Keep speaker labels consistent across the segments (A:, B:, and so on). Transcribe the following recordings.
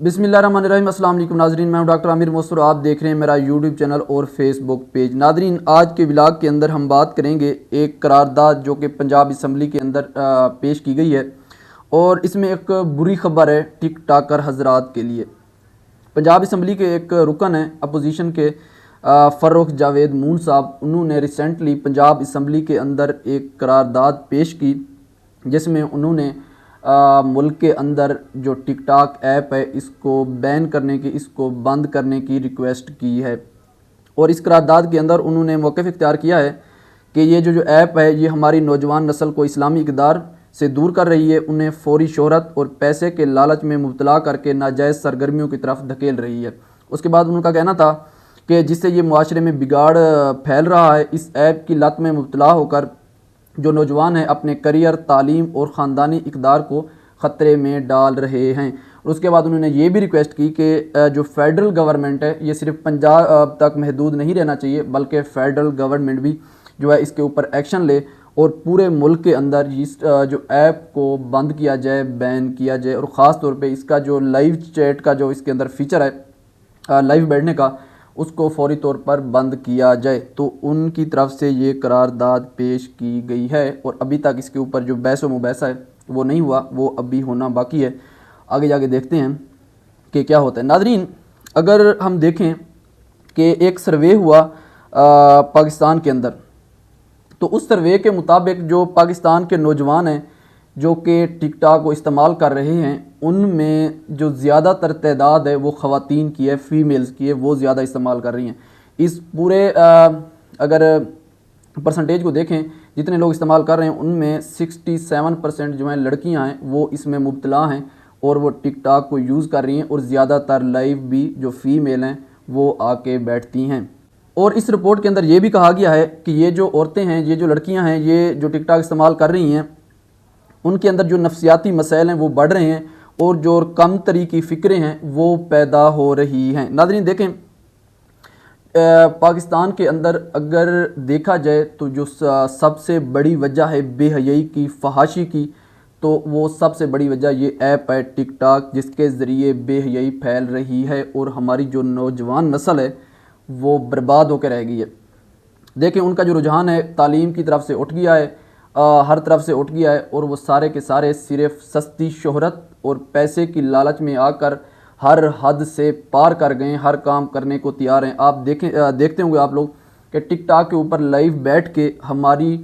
A: बिस्मिल्लाहिर्रहमानिर्रहीम। अस्सलाम वालेकुम नाजरीन, मैं हूं डॉक्टर आमिर मोसर। आप देख रहे हैं मेरा यूट्यूब चैनल और फेसबुक पेज। नाजरीन, आज के व्लॉग के अंदर हम बात करेंगे एक करारदाद जो कि पंजाब असम्बली के अंदर पेश की गई है और इसमें एक बुरी खबर है टिक टाकर हजरात के लिए। पंजाब असम्बली के एक रुकन है अपोजिशन के फ़र्रुख जावेद मून साहब, उन्होंने रिसेंटली पंजाब असम्बली के अंदर एक करारदाद पेश की जिसमें उन्होंने मुल्क के अंदर जो टिक टाक ऐप है इसको बैन करने की, इसको बंद करने की रिक्वेस्ट की है। और इस करारदाद के अंदर उन्होंने मौक़िफ़ इख्तियार किया है कि ये जो ऐप है ये हमारी नौजवान नस्ल को इस्लामी इक़दार से दूर कर रही है, उन्हें फौरी शोहरत और पैसे के लालच में मुब्तला करके नाजायज़ सरगर्मियों की तरफ धकेल रही है। उसके बाद उनका कहना था कि जिससे ये मुआशरे में बिगाड़ फैल रहा है, इस ऐप की लत में मुब्तला होकर जो नौजवान हैं अपने करियर, तालीम और ख़ानदानी इक़दार को ख़तरे में डाल रहे हैं। और उसके बाद उन्होंने ये भी रिक्वेस्ट की कि जो फेडरल गवर्नमेंट है ये सिर्फ पंजाब तक महदूद नहीं रहना चाहिए, बल्कि फेडरल गवर्नमेंट भी जो है इसके ऊपर एक्शन ले और पूरे मुल्क के अंदर इस जो ऐप को बंद किया जाए, बैन किया जाए। और ख़ास तौर पे इसका जो लाइव चैट का जो इसके अंदर फीचर है लाइव बैठने का, उसको फौरी तौर पर बंद किया जाए। तो उनकी तरफ से ये करारदाद पेश की गई है और अभी तक इसके ऊपर जो बहस व मुबैसा है वो नहीं हुआ, वो अभी होना बाकी है। आगे जाके देखते हैं कि क्या होता है। नादरीन, अगर हम देखें कि एक सर्वे हुआ पाकिस्तान के अंदर, तो उस सर्वे के मुताबिक जो पाकिस्तान के नौजवान हैं जो कि टिकटॉक को इस्तेमाल कर रहे हैं, उनमें जो ज़्यादातर तादाद है वो ख़वातीन की है, फ़ीमेल्स की है, वो ज़्यादा इस्तेमाल कर रही हैं। इस पूरे अगर परसेंटेज को देखें जितने लोग इस्तेमाल कर रहे हैं उनमें 67% जो हैं लड़कियां हैं वो इसमें मुब्तला हैं और वो टिकटॉक को यूज़ कर रही हैं और ज़्यादातर लाइव भी जो फ़ीमेल हैं वो आके बैठती हैं। और इस रिपोर्ट के अंदर ये भी कहा गया है कि ये जो औरतें हैं, ये जो लड़कियां हैं, ये जो टिकटॉक इस्तेमाल कर रही हैं, उनके अंदर जो नफ्सियाती मसाइल हैं वो बढ़ रहे हैं और जो कम तरी की फ़िक्रें हैं वो पैदा हो रही हैं। नाज़रीन देखें, पाकिस्तान के अंदर अगर देखा जाए तो जो सबसे बड़ी वजह है बेहयाई की, फहाशी की, तो वो सबसे बड़ी वजह ये ऐप है टिकटॉक, जिसके ज़रिए बेहयाई फैल रही है और हमारी जो नौजवान नस्ल है वो बर्बाद होकर रह गई है। देखें, उनका जो रुझान है तालीम की तरफ से उठ गया है, हर तरफ से उठ गया है और वो सारे के सारे सिर्फ सस्ती शोहरत और पैसे की लालच में आकर हर हद से पार कर गए, हर काम करने को तैयार हैं। आप देखते होंगे आप लोग कि टिकटॉक के ऊपर लाइव बैठ के हमारी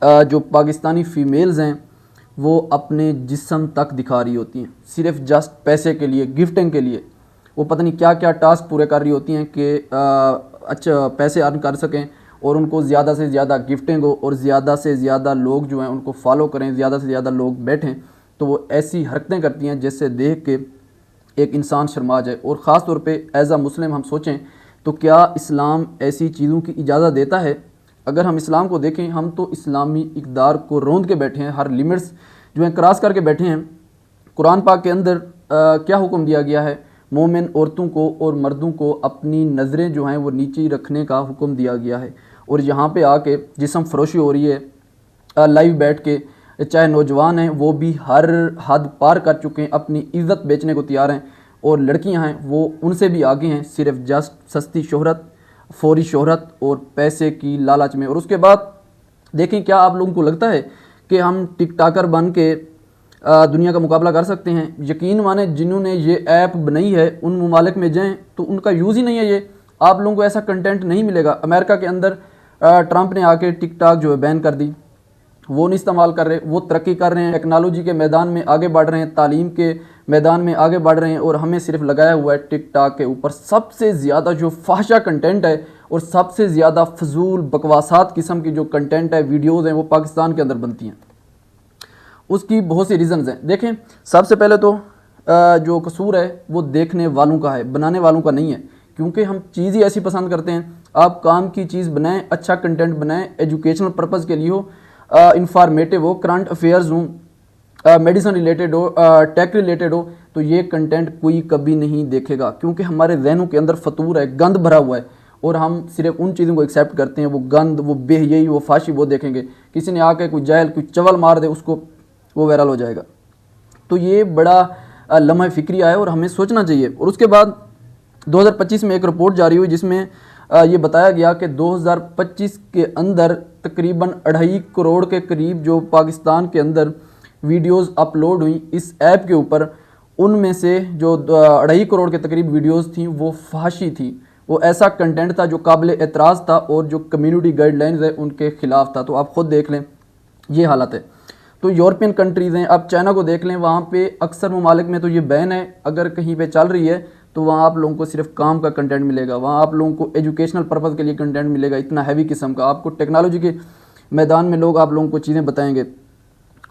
A: जो पाकिस्तानी फ़ीमेल्स हैं वो अपने जिस्म तक दिखा रही होती हैं, सिर्फ जस्ट पैसे के लिए, गिफ्टिंग के लिए। वो पता नहीं क्या क्या टास्क पूरे कर रही होती हैं कि अच्छा पैसे अर्न कर सकें और उनको ज़्यादा से ज़्यादा गिफ्टिंग हो और ज़्यादा से ज़्यादा लोग जो हैं उनको फॉलो करें, ज़्यादा से ज़्यादा लोग बैठें। तो वो ऐसी हरकतें करती हैं जिससे देख के एक इंसान शर्मा जाए। और ख़ास तौर पे एज़ आ मुस्लिम हम सोचें तो क्या इस्लाम ऐसी चीज़ों की इजाज़त देता है? अगर हम इस्लाम को देखें, हम तो इस्लामी इक़दार को रोंद के बैठे हैं, हर लिमिट्स जो हैं क्रॉस करके बैठे हैं। कुरान पाक के अंदर क्या हुक्म दिया गया है? मोमिन औरतों को और मर्दों को अपनी नज़रें जो हैं वो नीचे रखने का हुक्म दिया गया है। और यहाँ पे आके जिस्म फरोशी हो रही है लाइव बैठ के, चाहे नौजवान हैं वो भी हर हद पार कर चुके हैं, अपनी इज़्ज़त बेचने को तैयार हैं, और लड़कियां हैं वो उनसे भी आगे हैं, सिर्फ जस्ट सस्ती शोहरत, फौरी शोहरत और पैसे की लालच में। और उसके बाद देखें, क्या आप लोगों को लगता है कि हम टिकटॉकर बन के दुनिया का मुकाबला कर सकते हैं? यकीन माने जिन्होंने ये ऐप बनाई है उन ममालिक में जाएँ तो उनका यूज़ ही नहीं है ये, आप लोगों को ऐसा कंटेंट नहीं मिलेगा। अमेरिका के अंदर ट्रंप ने आके टिकटॉक जो है बैन कर दी, वो नहीं इस्तेमाल कर रहे, वो तरक्की कर रहे हैं, टेक्नोलॉजी के मैदान में आगे बढ़ रहे हैं, तालीम के मैदान में आगे बढ़ रहे हैं, और हमें सिर्फ लगाया हुआ है टिकटॉक के ऊपर सबसे ज़्यादा जो फाहशा कंटेंट है और सबसे ज़्यादा फजूल बकवासात किस्म की जो कंटेंट है, वीडियोज़ हैं, वो पाकिस्तान के अंदर बनती हैं। उसकी बहुत सी रीज़न्स हैं। देखें, सबसे पहले तो जो कसूर है वो देखने वालों का है, बनाने वालों का नहीं है, क्योंकि हम चीज़ ही ऐसी पसंद करते हैं। आप काम की चीज़ बनाएं, अच्छा कंटेंट बनाएं, एजुकेशनल पर्पज़ के लिए हो, इंफॉर्मेटिव हो, करंट अफेयर्स हो, मेडिसिन रिलेटेड हो, टेक रिलेटेड हो, तो ये कंटेंट कोई कभी नहीं देखेगा, क्योंकि हमारे जहनों के अंदर फतूर है, गंद भरा हुआ है और हम सिर्फ उन चीज़ों को एक्सेप्ट करते हैं। वो गंद, वो बेहयाई, वो फाशी वो देखेंगे। किसी ने आके कोई जाहिल कोई चवल मार दे उसको, वो वायरल हो जाएगा। तो ये बड़ा लम्हा फ़िक्रिया है और हमें सोचना चाहिए। और उसके बाद 2025 में एक रिपोर्ट जारी हुई जिसमें ये बताया गया कि 2025 के अंदर तकरीबन 2.5 करोड़ के करीब जो पाकिस्तान के अंदर वीडियोस अपलोड हुई इस ऐप के ऊपर, उनमें से जो 2.5 करोड़ के तकरीब वीडियोस थी वो फहाशी थी, वो ऐसा कंटेंट था जो काबिल एतराज़ था और जो कम्युनिटी गाइडलाइंस है उनके ख़िलाफ़ था। तो आप ख़ुद देख लें ये हालत है। तो यूरोपियन कंट्रीज़ हैं, आप चाइना को देख लें, वहाँ पे अक्सर ममालिक में तो ये बैन है, अगर कहीं पे चल रही है तो वहाँ आप लोगों को सिर्फ काम का कंटेंट मिलेगा, वहाँ आप लोगों को एजुकेशनल पर्पज़ के लिए कंटेंट मिलेगा, इतना हैवी किस्म का। आपको टेक्नोलॉजी के मैदान में लोग आप लोगों को चीज़ें बताएंगे,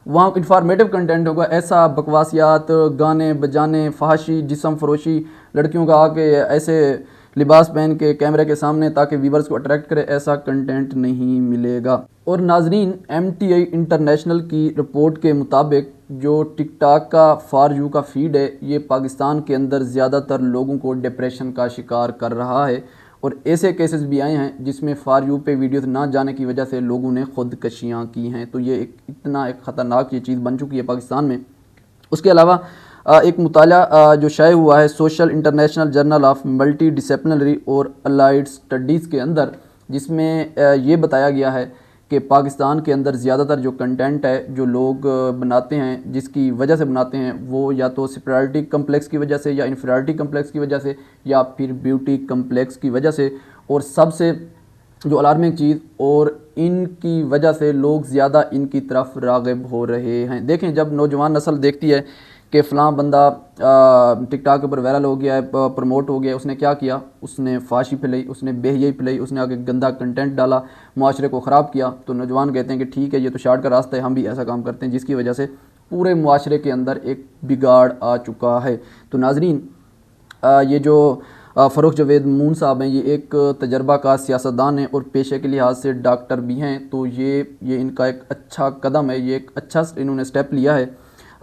A: वहाँ इंफॉर्मेटिव कंटेंट होगा, ऐसा बकवासियात, गाने बजाने, फहाशी, जिस्म फरोशी, लड़कियों का आके ऐसे लिबास पहन के कैमरे के सामने ताकि व्यूवर्स को अट्रैक्ट करे, ऐसा कंटेंट नहीं मिलेगा। और नाजरीन, MTI इंटरनेशनल की रिपोर्ट के मुताबिक जो टिकटॉक का फॉर यू का फीड है ये पाकिस्तान के अंदर ज़्यादातर लोगों को डिप्रेशन का शिकार कर रहा है और ऐसे केसेस भी आए हैं जिसमें फॉर यू पे वीडियोस ना जाने की वजह से लोगों ने खुदकशियाँ की हैं। तो ये इतना एक ख़तरनाक ये चीज़ बन चुकी है पाकिस्तान में। उसके अलावा एक मुताला जो शाये हुआ है social international journal of multi disciplinary और अलाइड स्टडीज़ के अंदर, जिसमें ये बताया गया है कि पाकिस्तान के अंदर ज़्यादातर जो कंटेंट है जो लोग बनाते हैं, जिसकी वजह से बनाते हैं, वो या तो सुपीरियरिटी कम्प्लेक्स की वजह से या इन्फीरियरिटी कम्प्लेक्स की वजह से या फिर ब्यूटी कम्प्लेक्स की वजह से। और सबसे जो अलार्मिंग चीज़, और इनकी वजह से लोग ज़्यादा इनकी तरफ राग़िब हो रहे हैं। देखें, जब नौजवान नस्ल देखती है कि फ़लाँ बंदा टिकटॉक के ऊपर वायरल हो गया है, प्रमोट हो गया है, उसने क्या किया, उसने फाशी फैलाई, उसने बेहयाई फैलाई, उसने आगे गंदा कंटेंट डाला, माशरे को ख़राब किया, तो नौजवान कहते हैं कि ठीक है ये तो शार्ट का रास्ता है, हम भी ऐसा काम करते हैं, जिसकी वजह से पूरे माशरे के अंदर एक बिगाड़ आ चुका है। तो नाजरीन, ये जो फ़ारूक जावेद मून साहब हैं, ये एक तजर्बा का सियासतदान हैं और पेशे के लिहाज से डॉक्टर भी हैं। तो ये इनका एक अच्छा कदम है, ये एक अच्छा इन्होंने स्टेप लिया है,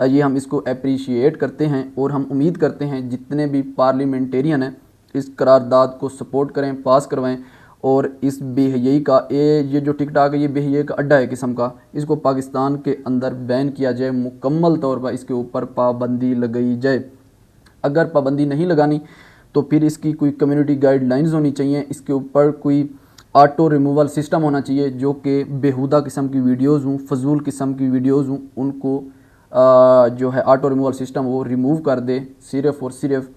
A: ये हम इसको अप्रिशिएट करते हैं और हम उम्मीद करते हैं जितने भी पार्लियामेंटेरियन हैं इस करारदाद को सपोर्ट करें, पास करवाएं और इस बेहयाई का ये जो टिकटॉक है ये बेहयाई का अड्डा है किस्म का, इसको पाकिस्तान के अंदर बैन किया जाए, मुकम्मल तौर पर इसके ऊपर पाबंदी लगाई जाए। अगर पाबंदी नहीं लगानी तो फिर इसकी कोई कम्युनिटी गाइडलाइंस होनी चाहिए, इसके ऊपर कोई ऑटो रिमूवल सिस्टम होना चाहिए जो कि बेहुदा किस्म की वीडियोज़ हों, फजूल किस्म की वीडियोज़ हों, उनको जो है ऑटो रिमूवल सिस्टम वो रिमूव कर दे। सिर्फ़ और सिर्फ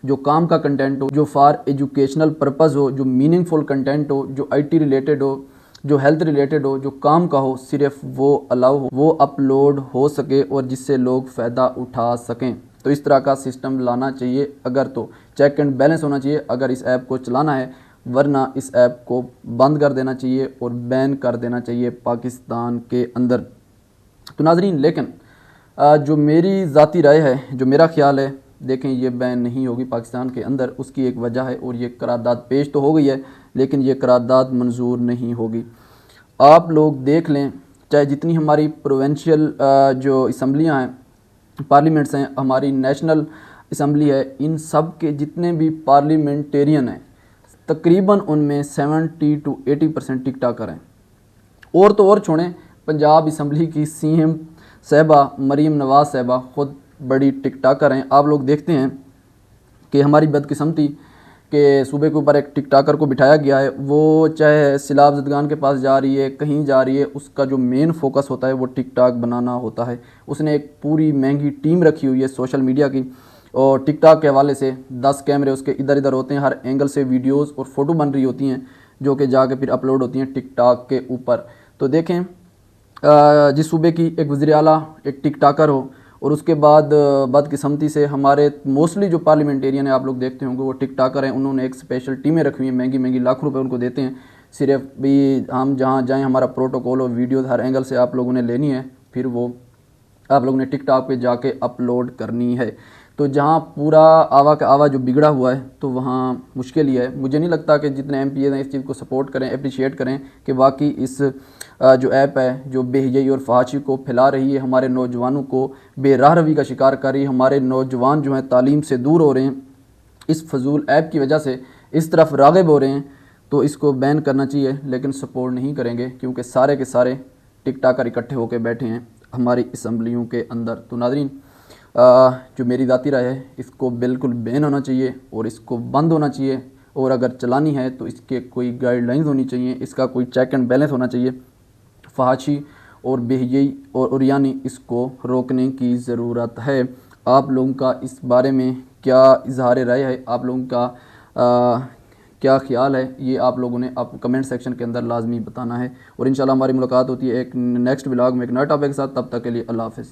A: जो काम का कंटेंट हो, जो फॉर एजुकेशनल पर्पज़ हो, जो मीनिंगफुल कंटेंट हो, जो IT रिलेटेड हो, जो हेल्थ रिलेटेड हो, जो काम का हो, सिर्फ वो अलाउ हो, वो अपलोड हो सके और जिससे लोग फ़ायदा उठा सकें। तो इस तरह का सिस्टम लाना चाहिए। अगर तो चेक एंड बैलेंस होना चाहिए अगर इस ऐप को चलाना है, वरना इस ऐप को बंद कर देना चाहिए और बैन कर देना चाहिए पाकिस्तान के अंदर। तो नाजरीन, लेकिन जो मेरी ज़ाती राय है, जो मेरा ख्याल है, देखें ये बैन नहीं होगी पाकिस्तान के अंदर, उसकी एक वजह है और ये करारदाद पेश तो हो गई है लेकिन ये करारदाद मंजूर नहीं होगी। आप लोग देख लें, चाहे जितनी हमारी प्रोविंशियल जो असम्बलियाँ हैं, पार्लियामेंट्स हैं, हमारी नेशनल असम्बली है, इन सब के जितने भी पार्लियामेंटेरियन हैं तकरीबन उनमें 70 to 80% टिकटॉकर हैं। और तो और छोड़ें, पंजाब असम्बली की CM साहिबा मरीम नवाज़ साहिबा ख़ुद बड़ी टिकटॉकर हैं। आप लोग देखते हैं कि हमारी बदकिस्मती के सूबे के ऊपर एक टिकटॉकर को बिठाया गया है, वो चाहे सिलाब जदगान के पास जा रही है, कहीं जा रही है, उसका जो मेन फोकस होता है वो टिकटॉक बनाना होता है। उसने एक पूरी महंगी टीम रखी हुई है सोशल मीडिया की और टिकटॉक के हवाले से 10 कैमरे उसके इधर इधर होते हैं, हर एंगल से वीडियोज़ और फ़ोटो बन रही होती हैं जो कि जाके फिर अपलोड होती हैं टिकटॉक के ऊपर। तो देखें, जिस सूबे की एक वज़ीर आला एक टिकटॉकर हो और उसके बाद बदकिस्मती से हमारे मोस्टली जो पार्लियामेंटेरियन है आप लोग देखते होंगे वो टिकटॉकर हैं, उन्होंने एक स्पेशल टीमें रखी हुई हैं, महंगी महंगी लाख रुपए उनको देते हैं, सिर्फ भी हम जहाँ जाएं हमारा प्रोटोकॉल और वीडियोज़ हर एंगल से आप लोगों ने लेनी है, फिर वो आप लोगों ने टिकटॉक पे जाके अपलोड करनी है। तो जहाँ पूरा आवा का आवा जो बिगड़ा हुआ है तो वहाँ मुश्किल ही है। मुझे नहीं लगता कि जितने MPs हैं इस चीज़ को सपोर्ट करें, अप्रिशिएट करें कि वाकई इस जो ऐप है जो बेहयाई और फहाशी को फैला रही है, हमारे नौजवानों को बेराह रवी का शिकार कर रही है, हमारे नौजवान जो हैं तालीम से दूर हो रहे हैं, इस फजूल ऐप की वजह से इस तरफ राग़िब हो रहे हैं, तो इसको बैन करना चाहिए। लेकिन सपोर्ट नहीं करेंगे क्योंकि सारे के सारे टिकटॉकर इकट्ठे होकर बैठे हैं हमारी असम्बलियों के अंदर। तो नाज़रीन, जो मेरी ज़ाती राय है, इसको बिल्कुल बैन होना चाहिए और इसको बंद होना चाहिए, और अगर चलानी है तो इसके कोई गाइडलाइंस होनी चाहिए, इसका कोई चेक एंड बैलेंस होना चाहिए। फहाशी और बेहयाई और यानी इसको रोकने की ज़रूरत है। आप लोगों का इस बारे में क्या इजहार राय है, आप लोगों का क्या ख्याल है, ये आप लोगों ने आप कमेंट सेक्शन के अंदर लाजमी बताना है। और इंशाल्लाह हमारी मुलाकात होती है एक नेक्स्ट व्लॉग में एक नए टॉपिक के साथ। तब तक के लिए अल्लाह हाफ़िज़।